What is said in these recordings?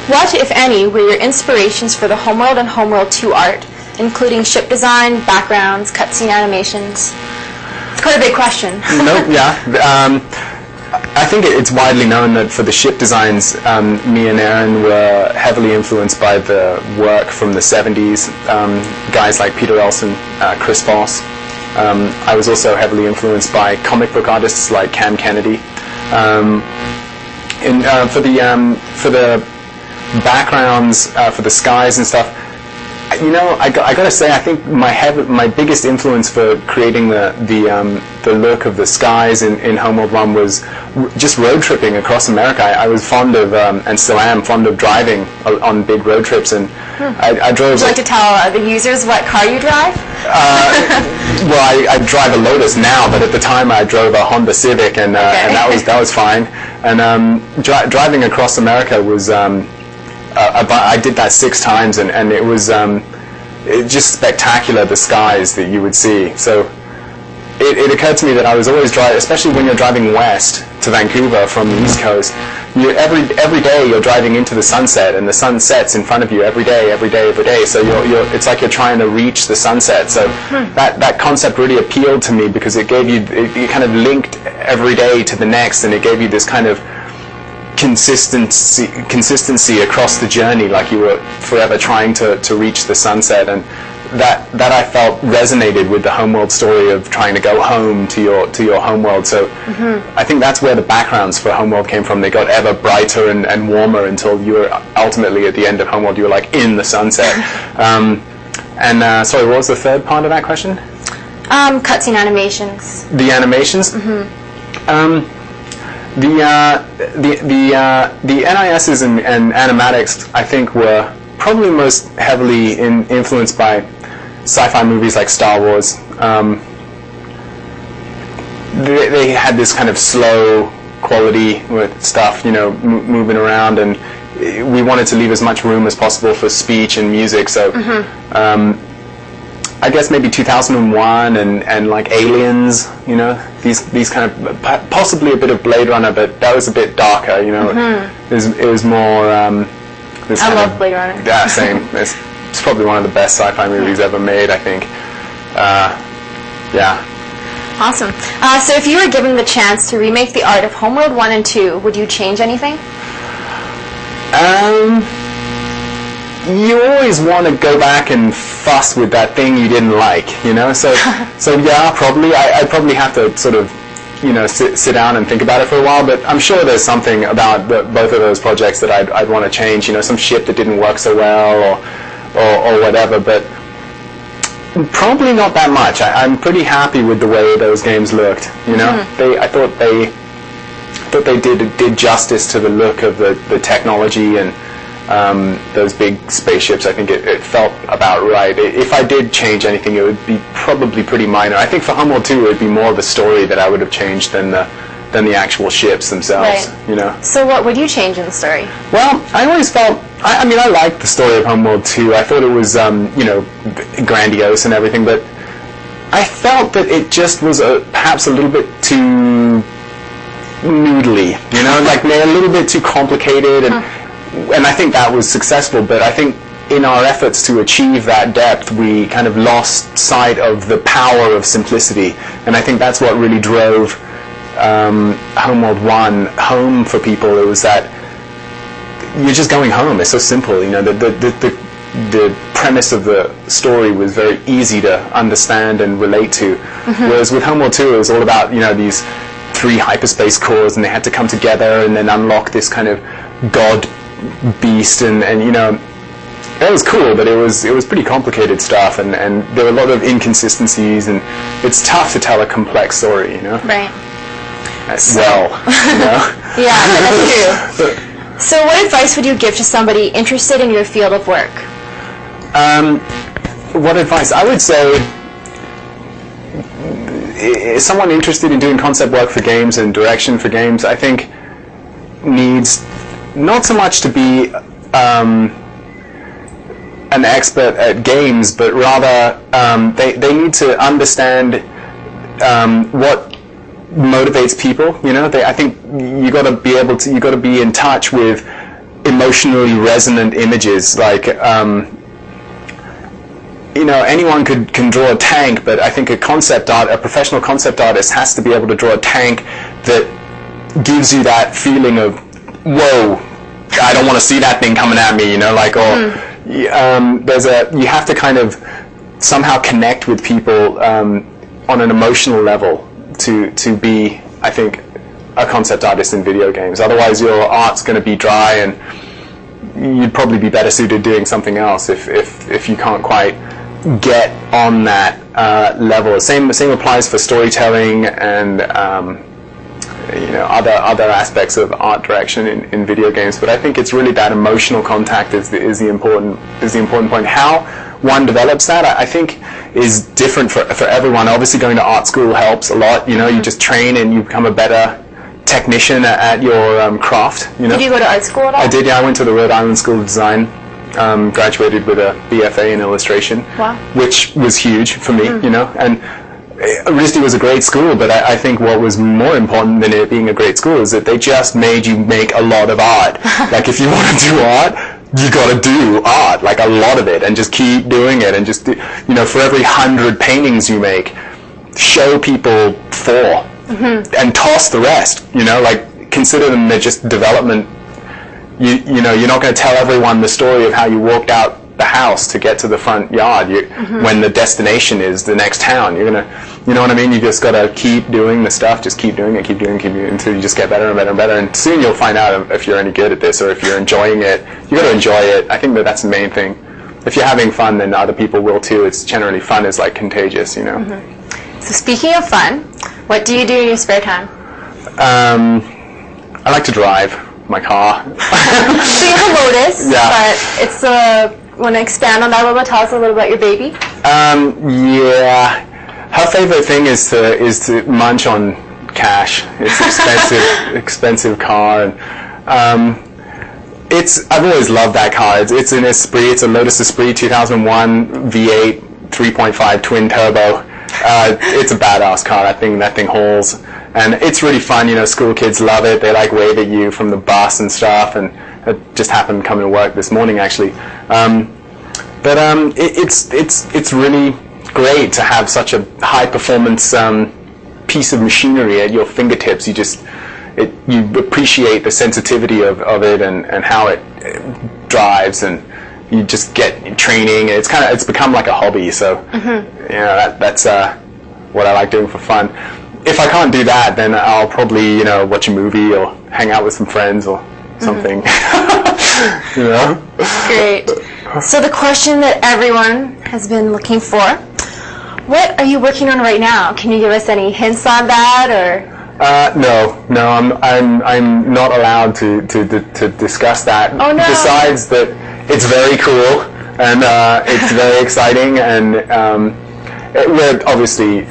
What, if any, were your inspirations for the Homeworld and Homeworld 2 art, including ship design, backgrounds, cutscene animations? It's quite a big question. Nope, yeah. I think it's widely known that for the ship designs, me and Aaron were heavily influenced by the work from the 70s, guys like Peter Elson, Chris Voss. I was also heavily influenced by comic book artists like Cam Kennedy. For the backgrounds, for the skies and stuff, you know, I gotta say, I think my biggest influence for creating the look of the skies in Homeworld 1 was just road tripping across America. I was fond of, and still am, fond of driving on big road trips, and I drove... Would you like to tell the users what car you drive? Well, I drive a Lotus now, but at the time I drove a Honda Civic, and that was fine. And driving across America was... I did that 6 times, and it was just spectacular, the skies that you would see. So it occurred to me that I was always driving, especially when you're driving west to Vancouver from the East Coast. Every day you're driving into the sunset, and the sun sets in front of you every day. So it's like you're trying to reach the sunset. So that concept really appealed to me, because it gave you, it kind of linked every day to the next, and it gave you this kind of consistency across the journey, like you were forever trying to reach the sunset. And that I felt resonated with the Homeworld story of trying to go home to your homeworld. So I think that's where the backgrounds for Homeworld came from. They got ever brighter and warmer until you were ultimately at the end of Homeworld, you were like in the sunset. Sorry, what was the third part of that question? Cutscene animations. The animations? The NISs and animatics, I think, were probably most heavily influenced by sci-fi movies like Star Wars. They had this kind of slow quality with stuff, you know, moving around, and we wanted to leave as much room as possible for speech and music. So I guess maybe 2001 and like Aliens, you know, these kind of, possibly a bit of Blade Runner, but that was a bit darker, you know. It was more... I love Blade Runner. Yeah, same. It's probably one of the best sci-fi movies ever made, I think. Yeah. Awesome. So if you were given the chance to remake the art of Homeworld 1 and 2, would you change anything? You always want to go back and fuss with that thing you didn't like, you know. So yeah, probably. I'd probably have to sort of, you know, sit down and think about it for a while. But I'm sure there's something about both of those projects that I'd want to change. You know, some ship that didn't work so well, or whatever. But probably not that much. I'm pretty happy with the way those games looked. You know, I thought they did justice to the look of the technology and. Those big spaceships. I think it felt about right. If I did change anything, it would be probably pretty minor. I think for Homeworld 2, it would be more of the story that I would have changed than the actual ships themselves. Right. You know. So what would you change in the story? Well, I always felt. I mean, I liked the story of Homeworld 2. I thought it was, you know, grandiose and everything, but I felt that it just was perhaps a little bit too noodly. You know, like a little bit too complicated and I think that was successful, but I think in our efforts to achieve that depth, we kind of lost sight of the power of simplicity, and I think that's what really drove Homeworld 1 home for people. It was that you're just going home. It's so simple, you know. The premise of the story was very easy to understand and relate to, whereas with Homeworld 2, it was all about, you know, these 3 hyperspace cores, and they had to come together and then unlock this kind of god beast, and you know, it was cool, but it was pretty complicated stuff, and there were a lot of inconsistencies, and it's tough to tell a complex story, you know. Right. Well, you know. Yeah, that's true. So what advice would you give to somebody interested in your field of work? What advice? I would say someone interested in doing concept work for games and direction for games, I think, needs not so much to be an expert at games, but rather they need to understand what motivates people. You know, I think you got to be in touch with emotionally resonant images. Like, you know, anyone can draw a tank, but I think a professional concept artist has to be able to draw a tank that gives you that feeling of, whoa, I don't want to see that thing coming at me, you know, like, or you have to kind of somehow connect with people on an emotional level to be, I think, a concept artist in video games. Otherwise, your art's going to be dry, and you'd probably be better suited doing something else if you can't quite get on that level. Same applies for storytelling and you know, other aspects of art direction in video games. But I think it's really that emotional contact is the important point. How one develops that, I think, is different for everyone. Obviously, going to art school helps a lot. You know, you just train and you become a better technician at your craft. You know. Did you go to art school at all? I did. Yeah, I went to the Rhode Island School of Design. Graduated with a BFA in illustration. Wow. Which was huge for me. You know, and RISD was a great school, but I think what was more important than it being a great school is that they just made you make a lot of art. Like, if you want to do art, you got to do art, like a lot of it, and just keep doing it, and just, you know, for every 100 paintings you make, show people 4, and toss the rest, you know, like, consider them they're just development. You know, you're not going to tell everyone the story of how you walked out the house to get to the front yard when the destination is the next town. You're going to, you know what I mean? You just got to keep doing the stuff, just keep doing it until you just get better and better and better. And soon you'll find out if you're any good at this or if you're enjoying it. You got to enjoy it. I think that's the main thing. If you're having fun, then other people will too. It's generally, fun is like contagious, you know. So speaking of fun, what do you do in your spare time? I like to drive my car. So you have a Lotus, but it's want to expand on that a little bit? Tell us a little about your baby. Yeah, her favorite thing is to munch on cash. It's expensive car, and I've always loved that car. It's an Esprit. It's a Lotus Esprit 2001 V8 3.5 twin turbo. It's a badass car. That thing hauls, and it's really fun. You know, school kids love it. They like wave at you from the bus and stuff. And it just happened coming to work this morning, actually. It's really great to have such a high performance piece of machinery at your fingertips. You appreciate the sensitivity of it and how it drives, and you just get training. It's become like a hobby. So you know, that's what I like doing for fun. If I can't do that, then I'll probably, you know, watch a movie or hang out with some friends or something. You know. Great. So the question that everyone has been looking for: what are you working on right now? Can you give us any hints on that, or? No, I'm not allowed to discuss that. Oh no! Besides that, it's very cool and it's very exciting, and we're obviously,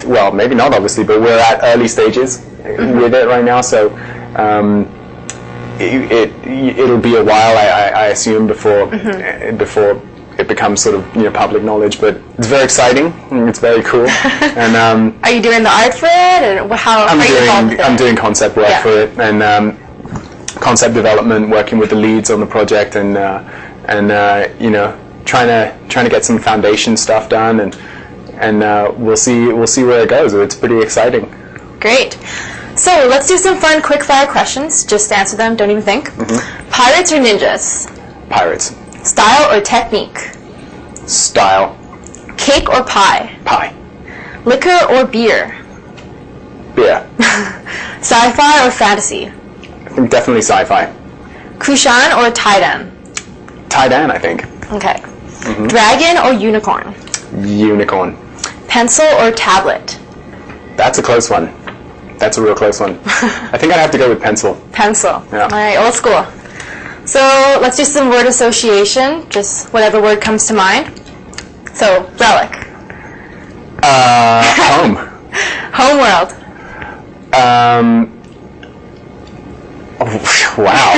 well, maybe not obviously, but we're at early stages with it right now. So it'll be a while, I assume, before it becomes sort of, you know, public knowledge, but it's very exciting and it's very cool. And are you doing the art for it, or how are you involved with it? I'm doing concept work for it, and concept development, working with the leads on the project, and you know, trying to get some foundation stuff done, and we'll see where it goes. It's pretty exciting. Great. So let's do some fun quick fire questions. Just answer them. Don't even think. Pirates or ninjas? Pirates. Style or technique? Style. Cake or pie? Pie. Liquor or beer? Beer. Sci-fi or fantasy? I think definitely sci-fi. Kushan or Taidan? Taidan, I think. Okay. Dragon or unicorn? Unicorn. Pencil or tablet? That's a close one. That's a real close one. I think I'd have to go with pencil. Pencil. Yeah. All right, old school. So let's do some word association, just whatever word comes to mind. So, Relic. Home. Homeworld. Wow.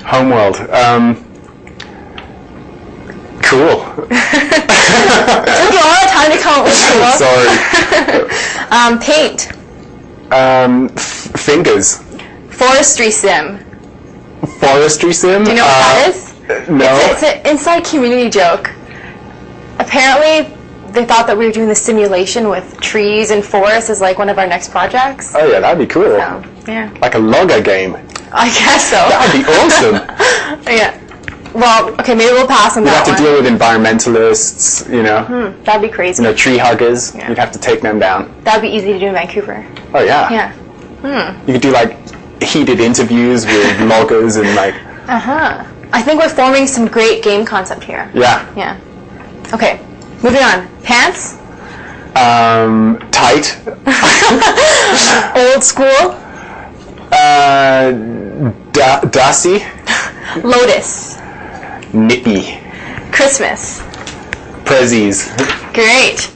Homeworld. Cool. It took you a lot of time to come up with cool. Sorry. Paint. Fingers. Forestry sim. forestry sim. Do you know what that is? No. It's an inside community joke. Apparently, they thought that we were doing the simulation with trees and forests as like one of our next projects. Oh yeah, that'd be cool. So, yeah. Like a logger game. I guess so. That'd be awesome. Yeah. Well, okay, maybe we'll pass on You'd that have to one. deal with environmentalists, you know. That'd be crazy. You know, tree huggers. Yeah. You'd have to take them down. That'd be easy to do in Vancouver. Oh yeah. Yeah. You could do like heated interviews with loggers and like. I think we're forming some great game concept here. Yeah. Yeah. Okay, moving on. Pants? Tight. Old school? Dusty. Lotus. Nippy. Christmas. Prezzies. Great.